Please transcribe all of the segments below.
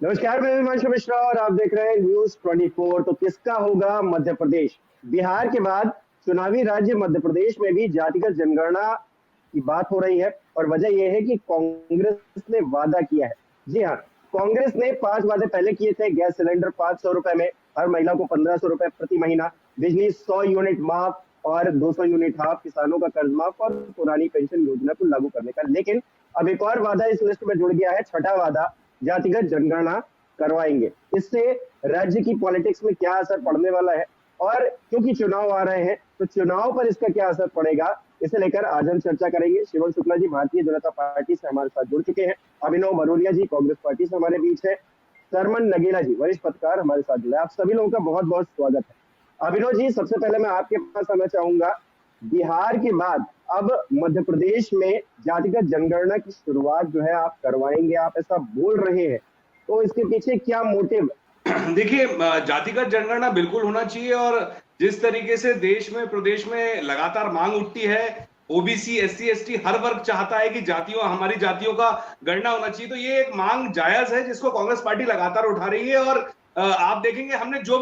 नमस्कार, मैं हिमांशु मिश्रा और आप देख रहे हैं न्यूज 24। तो किसका होगा मध्य प्रदेश? बिहार के बाद चुनावी राज्य मध्य प्रदेश में भी जातिगत जनगणना की बात हो रही है और वजह यह है कि कांग्रेस ने वादा किया है। जी हाँ, कांग्रेस ने 5 वादे पहले किए थे। गैस सिलेंडर 500 रुपए में, हर महिला को 1500 रुपए प्रति महीना, बिजली 100 यूनिट माफ और 200 यूनिट हाफ, किसानों का कर्ज माफ और पुरानी पेंशन योजना को लागू करने का। लेकिन अब एक और वादा इस लिस्ट में जुड़ गया है, छठा वादा, जातिगत जनगणना करवाएंगे। इससे राज्य की पॉलिटिक्स में क्या असर पड़ने वाला है और क्योंकि चुनाव आ रहे हैं तो चुनाव पर इसका क्या असर पड़ेगा, इसे लेकर आज हम चर्चा करेंगे। शिवम शुक्ला जी भारतीय जनता पार्टी से हमारे साथ जुड़ चुके हैं। अभिनव बरोलिया जी कांग्रेस पार्टी से हमारे बीच है। सरमन नगेला जी वरिष्ठ पत्रकार हमारे साथ जुड़े। आप सभी लोगों का बहुत बहुत स्वागत है। अभिनव जी, सबसे पहले मैं आपके पास आना चाहूंगा। बिहार के बाद अब मध्य प्रदेश में जातिगत जनगणना की शुरुआत जो है आप करवाएंगे, आप ऐसा बोल रहे हैं, तो इसके पीछे क्या मोटिव? देखिए, जातिगत जनगणना बिल्कुल होना चाहिए और जिस तरीके से देश में प्रदेश में लगातार मांग उठती है, ओबीसी एससी एसटी हर वर्ग चाहता है कि हमारी जातियों का गणना होना चाहिए, तो ये एक मांग जायज है जिसको कांग्रेस पार्टी लगातार उठा रही है। और आप देखेंगे हमने जो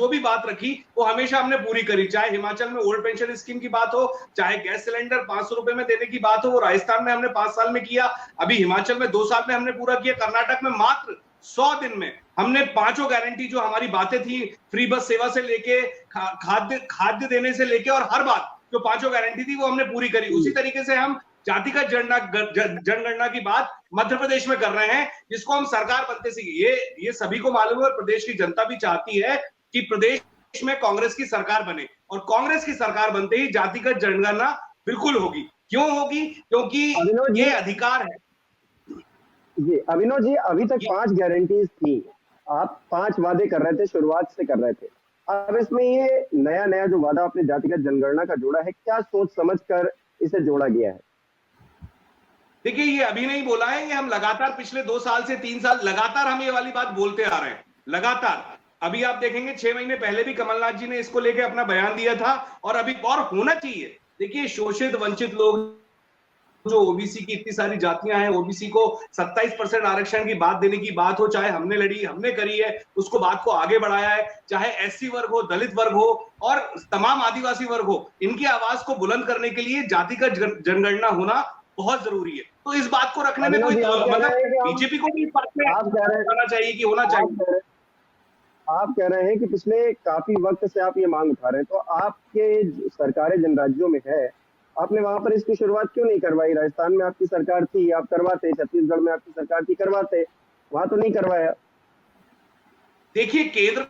भी बात रखी वो हमेशा हमने पूरी करी, चाहे हिमाचल में ओल्ड पेंशन स्कीम की बात हो, चाहे गैस सिलेंडर 500 रुपए में देने की बात हो, वो राजस्थान में हमने 5 साल में किया, अभी हिमाचल में 2 साल में हमने पूरा किया, कर्नाटक में मात्र 100 दिन में हमने पांचों गारंटी जो हमारी बातें थी, फ्री बस सेवा से लेके खाद्य देने से लेके और हर बात जो पांचों गारंटी थी वो हमने पूरी करी। उसी तरीके से हम जातिगत जनगणना की बात मध्य प्रदेश में कर रहे हैं, जिसको हम सरकार बनते से ये सभी को मालूम है और प्रदेश की जनता भी चाहती है कि प्रदेश में कांग्रेस की सरकार बने और कांग्रेस की सरकार बनते ही जातिगत जनगणना बिल्कुल होगी। क्यों होगी? क्योंकि ये अधिकार है जी अभिनव जी, अभी तक 5 गारंटीज थी, आप 5 वादे कर रहे थे, शुरुआत से कर रहे थे। अब इसमें ये नया नया जो वादा आपने जातिगत जनगणना का जोड़ा है, क्या सोच समझ कर इसे जोड़ा गया है? देखिए, ये अभी नहीं बोला है, ये हम लगातार पिछले 2 साल से 3 साल लगातार हम ये वाली बात बोलते आ रहे हैं, लगातार। अभी आप देखेंगे 6 महीने पहले भी कमलनाथ जी ने इसको लेके अपना बयान दिया था और अभी और होना चाहिए। देखिए, शोषित वंचित लोग, जो ओबीसी की इतनी सारी जातियां हैं, ओबीसी को 27% आरक्षण की बात देने की बात हो, चाहे हमने लड़ी, हमने करी है, उसको बात को आगे बढ़ाया है, चाहे एससी वर्ग हो, दलित वर्ग हो और तमाम आदिवासी वर्ग हो, इनकी आवाज को बुलंद करने के लिए जातिगत जनगणना होना बहुत जरूरी है। तो इस बात को रखने में कोई मतलब बीजेपी को भी इस बात में होना चाहिए कि होना चाहिए। आप कह रहे हैं कि पिछले काफी वक्त से आप ये मांग उठा रहे हैं, तो आपके सरकारें जिन राज्यों में है, आपने वहां पर इसकी शुरुआत क्यों नहीं करवाई? राजस्थान में आपकी सरकार थी, आप करवाते। छत्तीसगढ़ में आपकी सरकार थी, करवाते। वहां तो नहीं करवाया। देखिए, केंद्र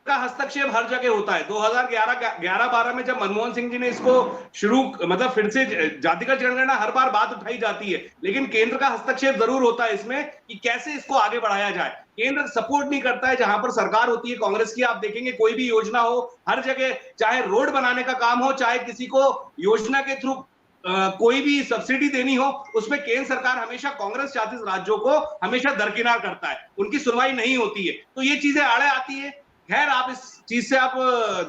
का हस्तक्षेप हर जगह होता है। 2011-12 में जब मनमोहन सिंह जी ने इसको शुरू मतलब फिर से जातिगत जनगणना हर बार बात उठाई जाती है, लेकिन केंद्र का हस्तक्षेप जरूर होता है इसमें कि कैसे इसको आगे बढ़ाया जाए। केंद्र सपोर्ट नहीं करता है। जहां पर सरकार होती है कांग्रेस की, आप देखेंगे कोई भी योजना हो, हर जगह चाहे रोड बनाने का काम हो, चाहे किसी को योजना के थ्रू कोई भी सब्सिडी देनी हो, उसमें केंद्र सरकार हमेशा कांग्रेस शासित राज्यों को हमेशा दरकिनार करता है, उनकी सुनवाई नहीं होती है, तो ये चीजें आड़े आती है। खैर, आप इस चीज से आप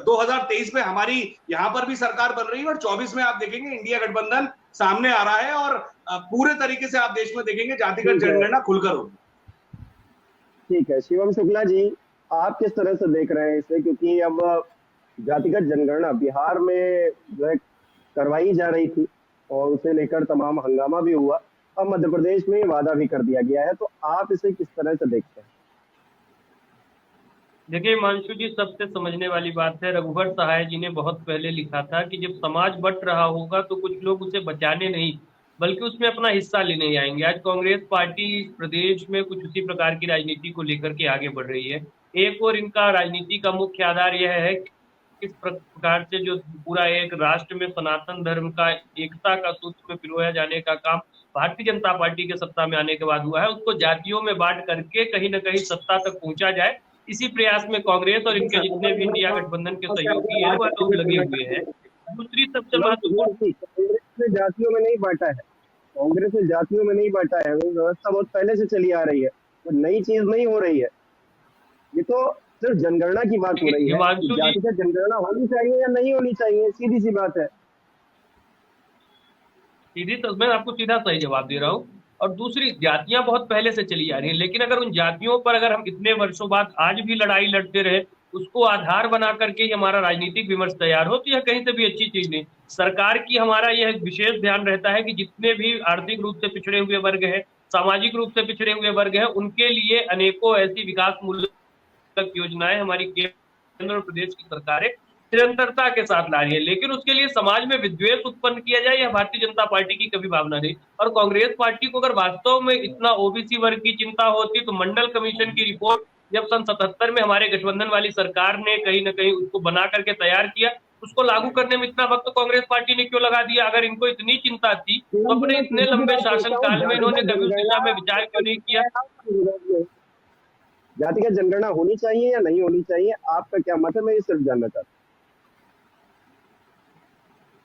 2023 में हमारी यहां पर भी सरकार बन रही है और 24 में आप देखेंगे इंडिया गठबंधन सामने आ रहा है और पूरे तरीके से आप देश में देखेंगे जातिगत जनगणना खुलकर होगी। ठीक है शिवम शुक्ला जी, आप किस तरह से देख रहे हैं इसे? क्योंकि अब जातिगत जनगणना बिहार में जो है करवाई जा रही थी और उसे लेकर तमाम हंगामा भी हुआ। अब मध्य प्रदेश में वादा भी कर दिया गया है, तो आप इसे किस तरह से देखते हैं? देखिए हिमांशु जी, सबसे समझने वाली बात है, रघुवर सहाय जी ने बहुत पहले लिखा था कि जब समाज बट रहा होगा तो कुछ लोग उसे बचाने नहीं बल्कि उसमें अपना हिस्सा लेने आएंगे। आज कांग्रेस पार्टी प्रदेश में कुछ उसी प्रकार की राजनीति को लेकर के आगे बढ़ रही है। एक और इनका राजनीति का मुख्य आधार यह है कि किस प्रकार से जो पूरा एक राष्ट्र में सनातन धर्म का एकता का सूत्र में पिरोया जाने का काम भारतीय जनता पार्टी के सत्ता में आने के बाद हुआ है, उसको जातियों में बांट करके कहीं ना कहीं सत्ता तक पहुंचा जाए, इसी प्रयास में कांग्रेस और इनके जितने भी इंडिया गठबंधन के सहयोगी हैं वह लोग लगे हुए हैं। दूसरी सबसे महत्वपूर्ण, कांग्रेस ने जातियों में नहीं बांटा है। कांग्रेस ने जातियों में नहीं बांटा है, वो व्यवस्था बहुत पहले से चली आ रही है, तो नई चीज नहीं हो रही है। ये तो सिर्फ जनगणना की बात हो रही है। हिमांशु जी, जातिगत जनगणना होनी चाहिए या नहीं होनी चाहिए, सीधी सी बात है। सीधी तो मैं आपको सीधा सही जवाब दे रहा हूँ। और दूसरी, जातियां बहुत पहले से चली आ रही हैं, लेकिन अगर उन जातियों पर अगर हम इतने वर्षों बाद आज भी लड़ाई लड़ते रहे, उसको आधार बना करके ही हमारा राजनीतिक विमर्श तैयार हो, तो यह कहीं से भी अच्छी चीज नहीं। सरकार की हमारा यह विशेष ध्यान रहता है कि जितने भी आर्थिक रूप से पिछड़े हुए वर्ग हैं, सामाजिक रूप से पिछड़े हुए वर्ग हैं, उनके लिए अनेकों ऐसी विकास मूलक योजनाएं हमारी केंद्र और प्रदेश की सरकारें निरंतरता के साथ ला रही है। लेकिन उसके लिए समाज में विद्वेष उत्पन्न किया जाए, यह भारतीय जनता पार्टी की कभी भावना नहीं। और कांग्रेस पार्टी को अगर वास्तव में इतना ओबीसी वर्ग की चिंता होती तो मंडल कमीशन की रिपोर्ट जब सन 77 में हमारे गठबंधन वाली सरकार ने कहीं ना कहीं उसको बना करके तैयार किया, उसको लागू करने में इतना वक्त कांग्रेस पार्टी ने क्यों लगा दिया? अगर इनको इतनी चिंता थी तो अपने इतने लंबे शासन काल में इन्होंने कभी उस दिशा में विचार क्यों नहीं किया? जातिगत जनगणना होनी चाहिए या नहीं होनी चाहिए, आपका क्या मत है, मैं ये सिर्फ जानना चाहता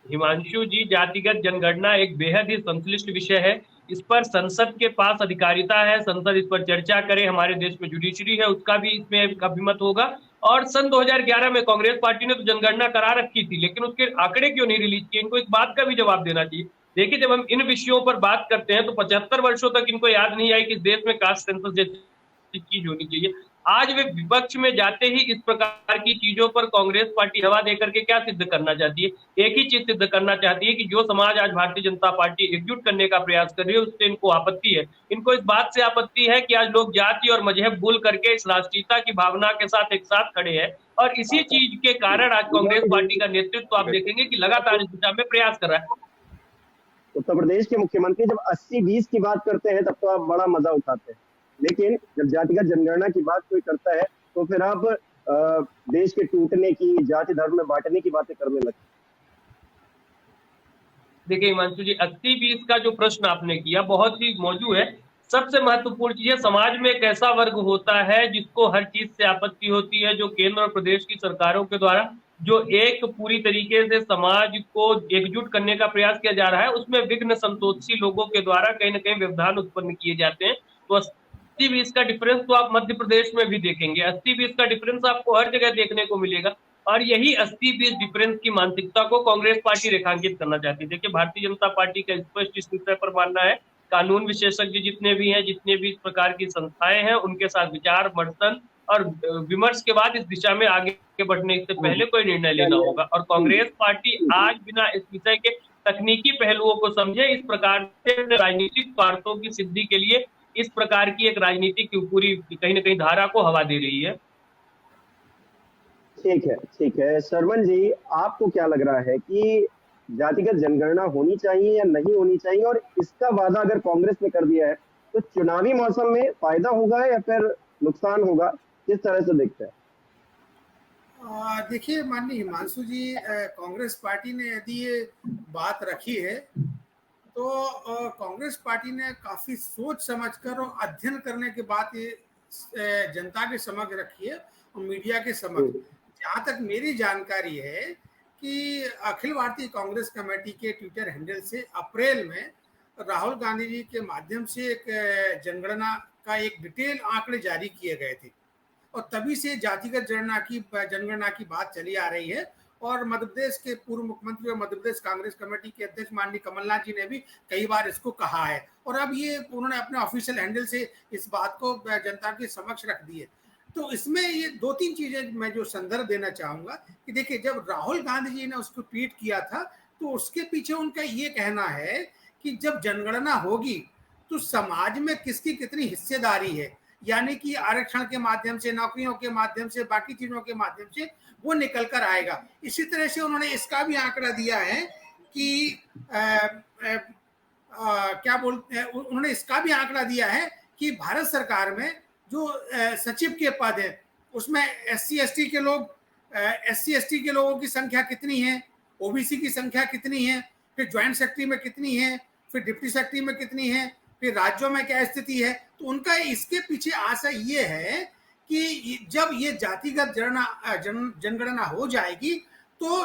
हिमांशु जी, जातिगत जनगणना एक बेहद ही संश्लिष्ट विषय है। इस पर संसद के पास अधिकारिता है, संसद इस पर चर्चा करे, हमारे देश में जुडिशरी है, उसका भी इसमें अभिमत होगा। और सन 2011 में कांग्रेस पार्टी ने तो जनगणना करा रखी थी, लेकिन उसके आंकड़े क्यों नहीं रिलीज किए? इनको इस बात का भी जवाब देना चाहिए। देखिए, जब हम इन विषयों पर बात करते हैं तो 75 वर्षों तक इनको याद नहीं आई कि इस देश में कास्ट सेंसस जैसी चीज होनी चाहिए। आज वे विपक्ष में जाते ही इस प्रकार की चीजों पर कांग्रेस पार्टी हवा देकर के क्या सिद्ध करना चाहती है? एक ही चीज सिद्ध करना चाहती है कि जो समाज आज भारतीय जनता पार्टी एकजुट करने का प्रयास कर रही है, उससे इनको आपत्ति है। इनको इस बात से आपत्ति है कि आज लोग जाति और मजहब भूल करके इस राष्ट्रीयता की भावना के साथ एक साथ खड़े हैं। और इसी चीज के कारण आज कांग्रेस पार्टी का नेतृत्व आप देखेंगे कि लगातार इस दिशा में प्रयास कर रहा है। उत्तर प्रदेश के मुख्यमंत्री जब 80-20 की बात करते हैं तब तो आप बड़ा मजा उठाते हैं, लेकिन जब जातिगत जनगणना की बात कोई करता है तो फिर आप देश के टूटने की, जाति धर्म में बांटने की बातें करने लगते हैं। देखिए हिमांशु जी, 80-20 का जो प्रश्न आपने किया बहुत ही मौजूद है। सबसे महत्वपूर्ण चीज है, समाज में एक ऐसा वर्ग होता है जिसको हर चीज से आपत्ति होती है, जो केंद्र और प्रदेश की सरकारों के द्वारा जो एक पूरी तरीके से समाज को एकजुट करने का प्रयास किया जा रहा है, उसमें विघ्न संतोषी लोगों के द्वारा कहीं ना कहीं व्यवधान उत्पन्न किए जाते हैं। तो 80-20 का डिफरेंस तो आप मध्य प्रदेश में भी देखेंगे, 80-20 का डिफरेंस आपको हर जगह देखने को मिलेगा। और यही 80-20 डिफरेंस की मानसिकता को कांग्रेस पार्टी रेखांकित करना चाहती है। देखिए, भारतीय जनता पार्टी का स्पष्ट इस विषय पर मानना है, कानून विशेषज्ञ जितने भी हैं, जितने भी इस प्रकार की संस्थाएं हैं, उनके साथ विचार मंथन और विमर्श के बाद इस दिशा में आगे बढ़ने से पहले कोई निर्णय लेना होगा। और कांग्रेस पार्टी आज बिना इस विषय के तकनीकी पहलुओं को समझे इस प्रकार से राजनीतिक स्वार्थों की सिद्धि के लिए इस प्रकार की एक राजनीतिक पूरी कहीं ना कहीं धारा को हवा दे रही है। ठीक है शर्मन जी, आपको क्या लग रहा है कि जातिगत जनगणना होनी चाहिए या नहीं होनी चाहिए, और इसका वादा अगर कांग्रेस ने कर दिया है तो चुनावी मौसम में फायदा होगा या फिर नुकसान होगा, किस तरह से देखते हैं? देखिए माननीय हिमांशु जी, कांग्रेस पार्टी ने यदि ये बात रखी है तो कांग्रेस पार्टी ने काफी सोच समझकर और अध्ययन करने के बाद ये जनता के समक्ष रखी है और मीडिया के समक्ष। जहां तक मेरी जानकारी है कि अखिल भारतीय कांग्रेस कमेटी के ट्विटर हैंडल से अप्रैल में राहुल गांधी जी के माध्यम से एक जनगणना का एक डिटेल आंकड़े जारी किए गए थे और तभी से जातिगत जनगणना की बात चली आ रही है। और मध्य प्रदेश के पूर्व मुख्यमंत्री और मध्य प्रदेश कांग्रेस कमेटी के अध्यक्ष माननीय कमलनाथ जी ने भी कई बार इसको कहा है और अब ये उन्होंने अपने ऑफिशियल हैंडल से इस बात को जनता के समक्ष रख दी है। तो इसमें ये 2-3 चीजें मैं जो संदर्भ देना चाहूंगा कि देखिए, जब राहुल गांधी जी ने उसको ट्वीट किया था तो उसके पीछे उनका ये कहना है कि जब जनगणना होगी तो समाज में किसकी कितनी हिस्सेदारी है, यानी कि आरक्षण के माध्यम से, नौकरियों के माध्यम से, बाकी चीजों के माध्यम से वो निकल कर आएगा। इसी तरह से उन्होंने इसका भी आंकड़ा दिया है कि क्या बोलते हैं, उन्होंने इसका भी आंकड़ा दिया है कि भारत सरकार में जो सचिव के पद है उसमें एससी एसटी के लोगों की संख्या कितनी है, ओबीसी की संख्या कितनी है, फिर ज्वाइंट सेक्रेटरी में कितनी है, फिर डिप्टी सेक्रेटरी में कितनी है, फिर राज्यों में क्या स्थिति है। तो उनका इसके पीछे आशा ये है कि जब ये जातिगत जनगणना हो जाएगी तो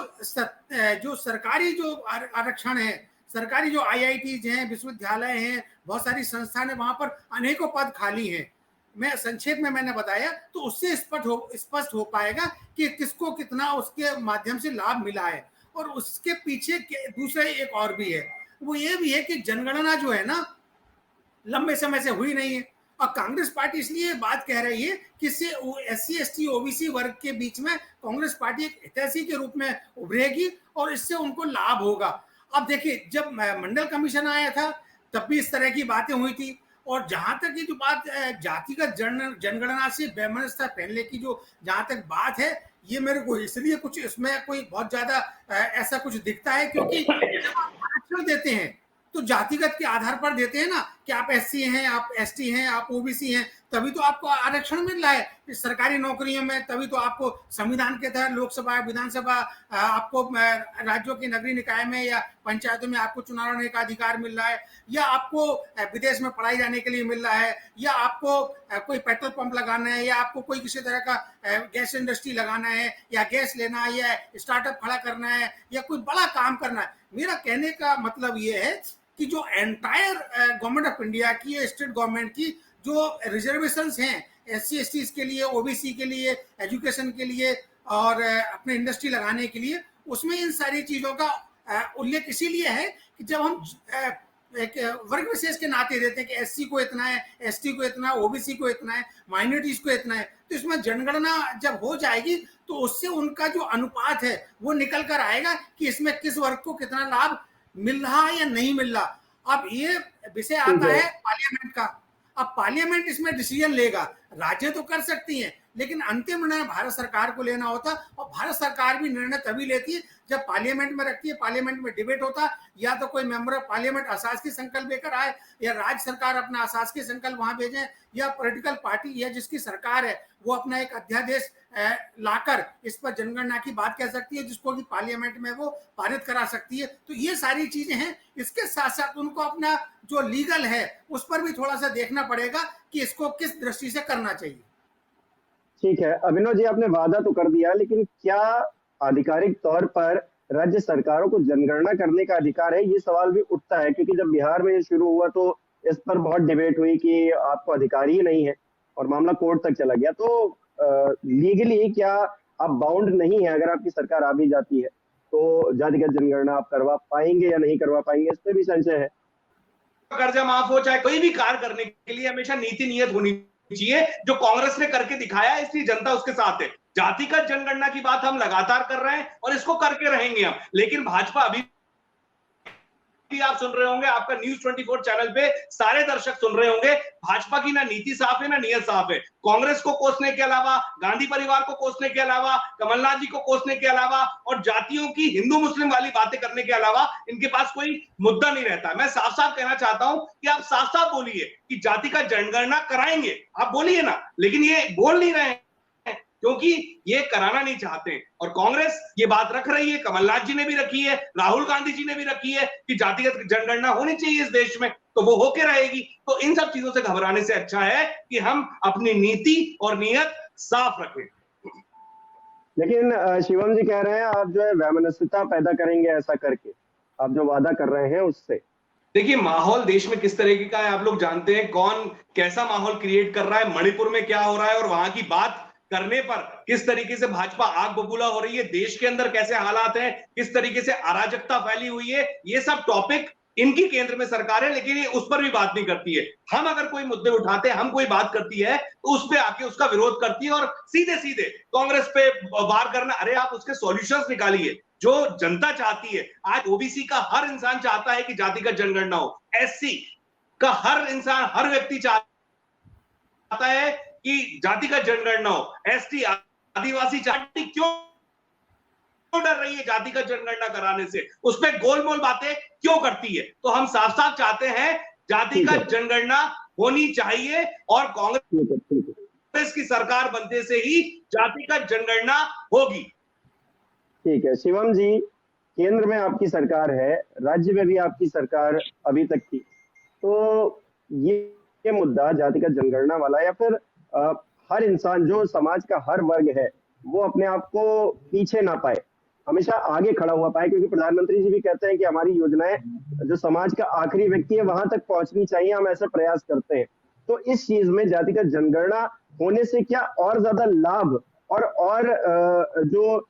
जो सरकारी जो आरक्षण है, सरकारी जो आईआईटीज हैं, विश्वविद्यालय हैं, बहुत सारी संस्थान है, वहां पर अनेकों पद खाली हैं। मैं संक्षेप में मैंने बताया तो उससे स्पष्ट हो पाएगा कि किसको कितना उसके माध्यम से लाभ मिला है। और उसके पीछे दूसरा एक और भी है, वो ये भी है कि जनगणना जो है ना, लंबे समय से हुई नहीं है। और कांग्रेस पार्टी इसलिए बात कह रही है कि इससे SC ST OBC वर्ग के बीच में कांग्रेस पार्टी एक हितैषी के रूप में उभरेगी और इससे उनको लाभ होगा। अब देखिए, जब मंडल कमीशन आया था तब भी इस तरह की बातें हुई थी। और जहां तक ये जो बात जातिगत जनगणना से वैमनस्यता फैलने की जो जहां तक बात है, ये मेरे को इसलिए कुछ इसमें कोई बहुत ज्यादा ऐसा कुछ दिखता है, क्योंकि जब आप आरक्षण देते हैं तो जातिगत के आधार पर देते हैं ना, कि आप SC हैं, आप ST हैं, आप OBC हैं, तभी तो आपको आरक्षण मिल रहा है सरकारी नौकरियों में, तभी तो आपको संविधान के तहत लोकसभा, विधानसभा, आपको राज्यों के नगरीय निकाय में या पंचायतों में आपको चुनाव लड़ने का अधिकार मिल रहा है, या आपको विदेश में पढ़ाई जाने के लिए मिल रहा है, या आपको कोई पेट्रोल पंप लगाना है, या आपको कोई किसी तरह का गैस इंडस्ट्री लगाना है, या गैस लेना है, या स्टार्टअप खड़ा करना है, या कोई बड़ा काम करना है। मेरा कहने का मतलब ये है कि जो एंटायर गवर्नमेंट ऑफ इंडिया की, स्टेट गवर्नमेंट की जो रिजर्वेशंस हैं SC ST के लिए, OBC के लिए, एजुकेशन के लिए और अपने इंडस्ट्री लगाने के लिए, उसमें इन सारी चीजों का उल्लेख इसीलिए है कि जब हम एक वर्ग विशेष के नाते देते हैं कि SC को इतना है, ST को इतना, OBC को इतना है, माइनॉरिटीज को इतना है, तो इसमें जनगणना जब हो जाएगी तो उससे उनका जो अनुपात है वो निकल कर आएगा कि इसमें किस वर्ग को कितना लाभ मिल रहा है या नहीं मिल रहा। अब ये विषय आता है पार्लियामेंट का। अब पार्लियामेंट इसमें डिसीजन लेगा, राज्य तो कर सकती हैं, लेकिन अंतिम निर्णय भारत सरकार को लेना होता, और भारत सरकार भी निर्णय तभी लेती है जब पार्लियामेंट में रखती है, पार्लियामेंट में डिबेट होता, या तो कोई मेंबर ऑफ पार्लियामेंट अशासकीय संकल्प लेकर आए, या राज्य सरकार अपना अशासकीय संकल्प वहां भेजे, या पॉलिटिकल पार्टी या जिसकी सरकार है वो अपना एक अध्यादेश लाकर इस पर जनगणना की बात कह सकती है, जिसको कि पार्लियामेंट में वो पारित करा सकती है। तो ये सारी चीजें हैं। इसके साथ साथ उनको अपना जो लीगल है उस पर भी थोड़ा सा देखना पड़ेगा कि इसको किस दृष्टि से करना चाहिए। ठीक है अभिनव जी, आपने वादा तो कर दिया, लेकिन क्या आधिकारिक तौर पर राज्य सरकारों को जनगणना करने का अधिकार है? ये सवाल भी उठता है, क्योंकि जब बिहार में ये शुरू हुआ तो इस पर बहुत डिबेट हुई कि आपको अधिकार ही नहीं है, और मामला कोर्ट तक चला गया। तो लीगली क्या आप बाउंड नहीं है? अगर आपकी सरकार आ भी जाती है तो जातिगत जनगणना आप करवा पाएंगे या नहीं करवा पाएंगे, इस पर भी संशय है। कर्जा माफ हो, चाहे कोई भी कार्य करने के लिए हमेशा नीति नियत होनी चाहिए, जो कांग्रेस ने करके दिखाया, इसलिए जनता उसके साथ है। जातिगत जनगणना की बात हम लगातार कर रहे हैं और इसको करके रहेंगे हम, लेकिन भाजपा अभी आप सुन रहे होंगे, आपका न्यूज 24 चैनल पे सारे दर्शक सुन रहे होंगे, भाजपा की ना नीति साफ है ना नियत साफ है। कांग्रेस को कोसने के अलावा, गांधी परिवार को कोसने के अलावा, कमलनाथ जी को कोसने के अलावा और जातियों की हिंदू मुस्लिम वाली बातें करने के अलावा इनके पास कोई मुद्दा नहीं रहता। मैं साफ साफ कहना चाहता हूं कि आप साफ साफ बोलिए कि जाति का जनगणना कराएंगे, आप बोलिए ना, लेकिन ये बोल नहीं रहे हैं क्योंकि ये कराना नहीं चाहते। और कांग्रेस ये बात रख रही है, कमलनाथ जी ने भी रखी है, राहुल गांधी जी ने भी रखी है कि जातिगत जनगणना होनी चाहिए इस देश में, तो वो होके रहेगी। तो इन सब चीजों से घबराने से अच्छा है कि हम अपनी नीति और नीयत साफ रखें। लेकिन शिवम जी कह रहे हैं आप जो है वैमनस्यता पैदा करेंगे ऐसा करके, आप जो वादा कर रहे हैं उससे। देखिए माहौल देश में किस तरीके का है आप लोग जानते हैं, कौन कैसा माहौल क्रिएट कर रहा है, मणिपुर में क्या हो रहा है और वहां की बात करने पर किस तरीके से भाजपा आग बबूला हो रही है, देश के अंदर कैसे हालात हैं, किस तरीके से अराजकता फैली हुई है, ये सब टॉपिक इनकी केंद्र में सरकार है, लेकिन ये उस पर भी बात नहीं करती है। हम अगर कोई मुद्दे उठाते हैं, हम कोई बात करती है तो उस पे आके उसका विरोध करती है और सीधे सीधे कांग्रेस पे वार करना। अरे आप उसके सॉल्यूशंस निकालिए जो जनता चाहती है। आज ओबीसी का हर इंसान चाहता है कि जातिगत जनगणना हो, SC का हर इंसान, हर व्यक्ति चाहता है कि जातिगत जनगणना हो, ST आदिवासी जाति क्यों डर रही है जातिगत जनगणना कराने से, उस पर गोलमोल बातें क्यों करती है? तो हम साफ साफ चाहते हैं जातिगत जनगणना होनी चाहिए और कांग्रेस की सरकार बनते से ही जातिगत जनगणना होगी। ठीक है शिवम जी, केंद्र में आपकी सरकार है, राज्य में भी आपकी सरकार अभी तक थी, तो ये मुद्दा जातिगत जनगणना वाला या फिर हर इंसान जो समाज का हर वर्ग है वो अपने आप को पीछे ना पाए, हमेशा आगे खड़ा हुआ पाए, क्योंकि प्रधानमंत्री जी भी कहते हैं कि हमारी योजनाएं जो समाज का आखिरी व्यक्ति है वहां तक पहुंचनी चाहिए, हम ऐसा प्रयास करते हैं। तो इस चीज में जातिगत जनगणना होने से क्या और ज्यादा लाभ और जो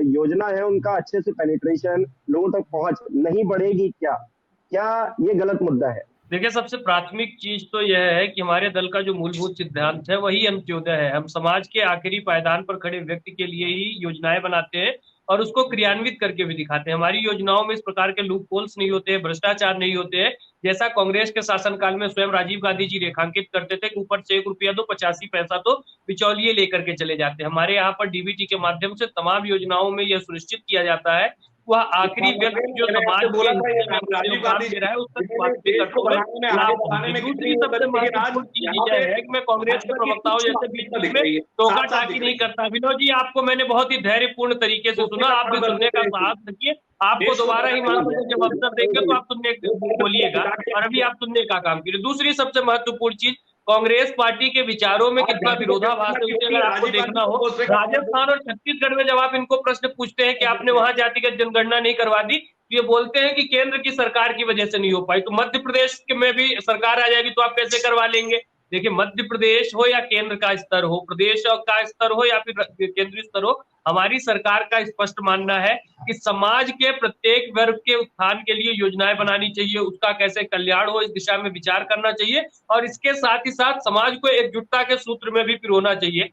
योजना है उनका अच्छे से पेनिट्रेशन, लोगों तक पहुंच नहीं बढ़ेगी? क्या ये गलत मुद्दा है? देखिए, सबसे प्राथमिक चीज तो यह है कि हमारे दल का जो मूलभूत सिद्धांत है वही अंत्योदय है। हम समाज के आखिरी पायदान पर खड़े व्यक्ति के लिए ही योजनाएं बनाते हैं और उसको क्रियान्वित करके भी दिखाते हैं। हमारी योजनाओं में इस प्रकार के लूप होल्स नहीं होते हैं, भ्रष्टाचार नहीं होते हैं, जैसा कांग्रेस के शासनकाल में स्वयं राजीव गांधी जी रेखांकित करते थे कि ऊपर से 1 रुपया दो, 85 पैसा तो बिचौलिए लेकर के चले जाते हैं। हमारे यहाँ पर डीबीटी के माध्यम से तमाम योजनाओं में यह सुनिश्चित किया जाता है वह आखिरी व्यक्ति जो मैंने समाज आपसे बोला के था हित ये में उससे राजीव योगदान गांधी दे रहा है उसका जिन्होंने वास्तविक देश को अर्थों में बनाने में आगे लाभ बढ़ाने पहुंचे। में कितनी दूसरी सबसे मदद की, लेकिन आज महत्वपूर्ण चीज यहाँ यह पे है कि मैं कांग्रेस के भाजपा की प्रवक्ताओं कुछ जैसे बीच मानसिकता बीच दिख में रही है, टोका साफ साफ टाकी दिख नहीं रही है। करता। विनोद जी, आपको मैंने बहुत ही धैर्यपूर्ण तरीके से सुना, आप भी सुनने का साहस रखिए। आपको देश को दोबारा बनाने हिमांशु वाले को जब अवसर देंगे तो आप सुनने वो भारत को बोलिएगा, बिगाड़ के और अभी आप सुनने का काम कीजिए। दूसरी सबसे महत्वपूर्ण चीज, कांग्रेस पार्टी के विचारों में आज कितना जातिगत विरोधाभास है जनगणना उसे कितनी अगर है, आपको राजीव गांधी देखना को हो, दूसरे का राजस्थान और छत्तीसगढ़ में जब आप इनको प्रश्न पूछते हैं कि आपने वहां जातिगत जनगणना नहीं करवा दी, तो ये बोलते हैं कि केंद्र की सरकार की वजह से नहीं हो पाई। तो मध्य प्रदेश में भी सरकार आ जाएगी तो आप कैसे करवा लेंगे? देखिए, मध्य प्रदेश हो या केंद्र का स्तर हो, प्रदेश का स्तर हो या फिर केंद्रीय स्तर हो, हमारी सरकार का स्पष्ट मानना है कि समाज के प्रत्येक वर्ग के उत्थान के लिए योजनाएं बनानी चाहिए, उसका कैसे कल्याण हो इस दिशा में विचार करना चाहिए, और इसके साथ ही साथ समाज को एकजुटता के सूत्र में भी पिरोना चाहिए।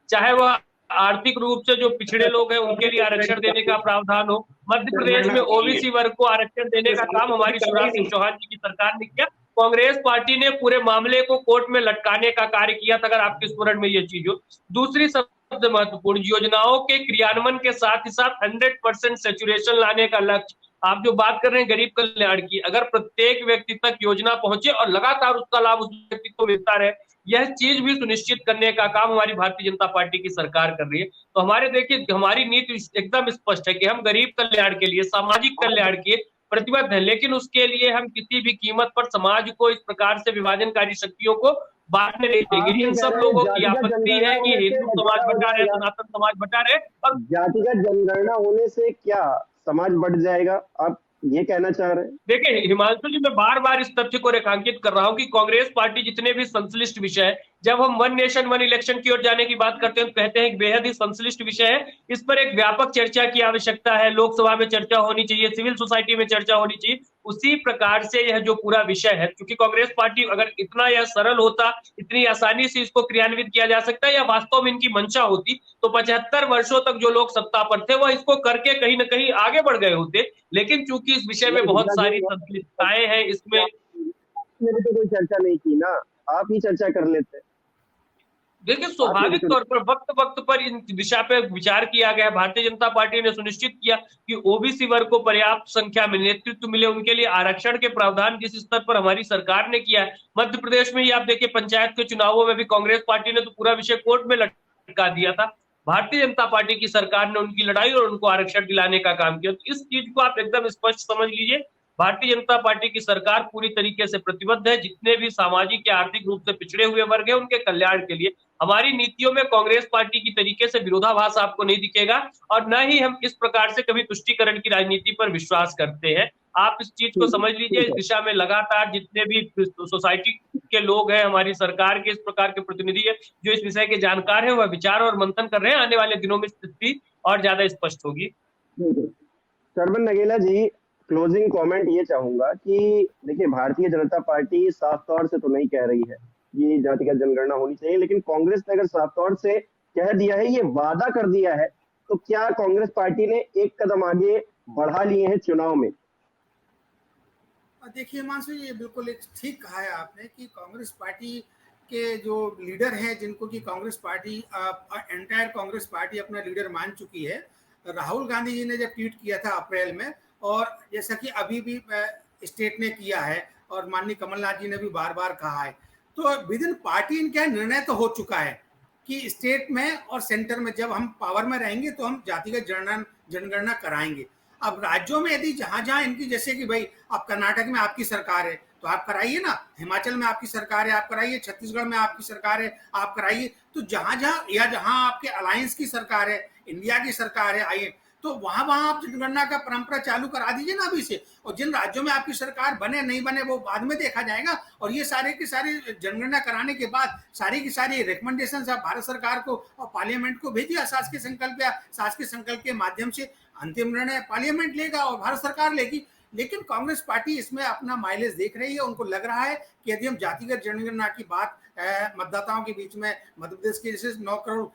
चाहे वह आर्थिक रूप से जो पिछड़े लोग हैं उनके लिए आरक्षण देने का प्रावधान हो। मध्य प्रदेश में ओबीसी वर्ग को आरक्षण देने का काम हमारी शिवराज सिंह चौहान जी की सरकार ने किया। कांग्रेस पार्टी ने पूरे मामले को कोर्ट में लटकाने का कार्य किया था, अगर आपके स्मरण में ये चीज हो। दूसरी सबसे महत्वपूर्ण, योजनाओं के क्रियान्वयन के साथ ही साथ 100% सेचुरेशन लाने का लक्ष्य। आप जो बात कर रहे हैं गरीब कल्याण की, अगर प्रत्येक व्यक्ति तक योजना पहुंचे और लगातार उसका लाभ उस व्यक्ति को मिलता रहे, यह चीज भी सुनिश्चित करने का काम हमारी भारतीय जनता पार्टी की सरकार कर रही है। तो हमारे देखिए, हमारी नीति एकदम स्पष्ट है कि हम गरीब कल्याण के लिए, सामाजिक कल्याण के प्रतिबद्ध है, लेकिन उसके लिए हम किसी भी कीमत पर समाज को इस प्रकार से विभाजनकारी शक्तियों को बांटने नहीं आप देंगे। ये इन कह सब रहे हैं लोगों की जातिगत आपत्ति जनगणना है कि होने से हिंदू समाज क्या हो बटा रहे, जाएगा? सनातन समाज बटा रहे, और जातिगत जनगणना होने से क्या समाज बढ़ जाएगा, आप ये कहना चाह रहे हैं? देखिए हिमांशु जी, मैं बार बार इस तथ्य को रेखांकित कर रहा हूं कि कांग्रेस पार्टी जितने भी संश्लिष्ट विषय है, जब हम वन नेशन वन इलेक्शन की ओर जाने की बात करते हैं तो कहते हैं कि बेहद ही संश्लिष्ट विषय है, इस पर एक व्यापक चर्चा की आवश्यकता है, लोकसभा में चर्चा होनी चाहिए, सिविल सोसाइटी में चर्चा होनी चाहिए। उसी प्रकार से यह जो पूरा विषय है, क्योंकि कांग्रेस पार्टी अगर इतना यह सरल होता, इतनी आसानी से इसको क्रियान्वित किया जा सकता है, या वास्तव में इनकी मंशा होती, तो 75 वर्षों तक जो लोग सत्ता पर थे वह इसको करके कहीं ना कहीं आगे बढ़ गए होते। लेकिन चूंकि इस विषय में बहुत सारी संश्लिष्टताएं हैं इसमें, मेरी तो कोई चर्चा नहीं की ना, आप ही चर्चा कर लेते। देखिए स्वाभाविक तौर पर वक्त वक्त पर इन दिशा पे विचार किया गया। भारतीय जनता पार्टी ने सुनिश्चित किया कि ओबीसी वर्ग को पर्याप्त संख्या में नेतृत्व मिले, उनके लिए आरक्षण के प्रावधान जिस स्तर पर हमारी सरकार ने किया है। मध्य प्रदेश में ही आप देखिए, पंचायत के चुनावों में भी कांग्रेस पार्टी ने तो पूरा विषय कोर्ट में लटका दिया था। भारतीय जनता पार्टी की सरकार ने उनकी लड़ाई और उनको आरक्षण दिलाने का काम किया। तो इस चीज को आप एकदम स्पष्ट समझ लीजिए, भारतीय जनता पार्टी की सरकार पूरी तरीके से प्रतिबद्ध है जितने भी सामाजिक या आर्थिक रूप से पिछड़े हुए वर्ग हैं उनके कल्याण के लिए। हमारी नीतियों में कांग्रेस पार्टी की तरीके से विरोधाभास आपको नहीं दिखेगा, और न ही हम इस प्रकार से कभी तुष्टीकरण की राजनीति पर विश्वास करते हैं। आप इस चीज को समझ लीजिए। इस दिशा में लगातार जितने भी सोसाइटी के लोग हैं, हमारी सरकार के इस प्रकार के प्रतिनिधि है जो इस विषय के जानकार हैं, वह विचार और मंथन कर रहे हैं। आने वाले दिनों में स्थिति और ज्यादा स्पष्ट होगी। श्रवण नगेला जी, क्लोजिंग कमेंट ये चाहूंगा कि देखिए, भारतीय जनता पार्टी साफ तौर से तो नहीं कह रही है ये जातिगत जनगणना होनी चाहिए, लेकिन कांग्रेस ने अगर साफ तौर से कह दिया है, ये वादा कर दिया है, तो क्या कांग्रेस पार्टी ने एक कदम आगे बढ़ा लिए हैं चुनाव में? देखिए हिमांशु, ये बिल्कुल एक ठीक कहा है आपने कि कांग्रेस पार्टी के जो लीडर हैं, जिनको कि Congress party entire Congress party अपना लीडर मान चुकी है। राहुल गांधी जी ने जब ट्वीट किया था अप्रैल में, और जैसा कि अभी भी स्टेट ने किया है और माननीय कमलनाथ जी ने भी बार बार कहा है, तो विद इन पार्टी इनका निर्णय तो हो चुका है कि स्टेट में और सेंटर में जब हम पावर में रहेंगे तो हम जातिगत जनगणना कराएंगे। अब राज्यों में यदि जहां जहां इनकी, जैसे कि भाई अब कर्नाटक में आपकी सरकार है तो आप कराइए ना, हिमाचल में आपकी सरकार है आप कराइए, छत्तीसगढ़ में आपकी सरकार है आप कराइए, तो जहां जहां या जहां आपके अलायंस की सरकार है, इंडिया की सरकार है, आइए तो वहां वहां आप जनगणना का परंपरा चालू करा दीजिए ना अभी से। और जिन राज्यों में आपकी सरकार बने नहीं बने वो बाद में देखा जाएगा, और ये सारे के सारे जनगणना कराने के बाद सारी की सारी रिकमेंडेशन आप भारत सरकार को और पार्लियामेंट को भेजिए। शासकीय संकल्प या शासकीय संकल्प के माध्यम से अंतिम निर्णय पार्लियामेंट लेगा और भारत सरकार लेगी। लेकिन कांग्रेस पार्टी इसमें अपना माइलेज देख रही है। उनको लग रहा है कि यदि हम जातिगत जनगणना की बात मतदाताओं के बीच में, मध्य प्रदेश की जैसे 9 करोड़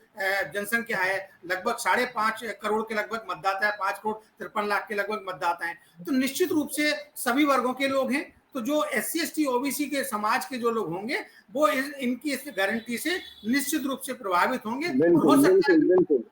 जनसंख्या है, लगभग 5.5 करोड़ के लगभग मतदाता है, 5 करोड़ 53 लाख के लगभग मतदाता हैं, तो निश्चित रूप से सभी वर्गों के लोग हैं। तो जो SC ST OBC के समाज के जो लोग होंगे वो इनकी इस गारंटी से निश्चित रूप से प्रभावित होंगे। बिल्कुल बिल्कुल बिल्कुल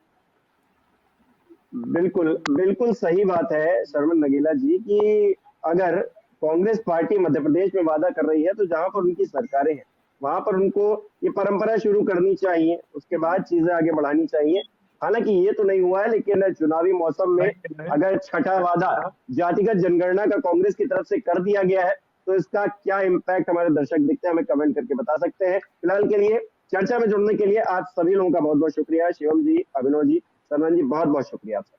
बिल्कुल बिल्कुल सही बात है शर्मन नगेला जी कि अगर कांग्रेस पार्टी मध्य प्रदेश में वादा कर रही है तो जहां पर उनकी सरकारें हैं वहां पर उनको ये परंपरा शुरू करनी चाहिए, उसके बाद चीजें आगे बढ़ानी चाहिए। हालांकि ये तो नहीं हुआ है, लेकिन चुनावी मौसम में अगर छठा वादा जातिगत जनगणना का कांग्रेस की तरफ से कर दिया गया है तो इसका क्या इम्पैक्ट हमारे दर्शक दिखते हैं, हमें कमेंट करके बता सकते हैं। फिलहाल के लिए चर्चा में जुड़ने के लिए आप सभी लोगों का बहुत बहुत शुक्रिया। शिवम जी, अभिनव जी, सरवन जी, बहुत बहुत शुक्रिया आपका।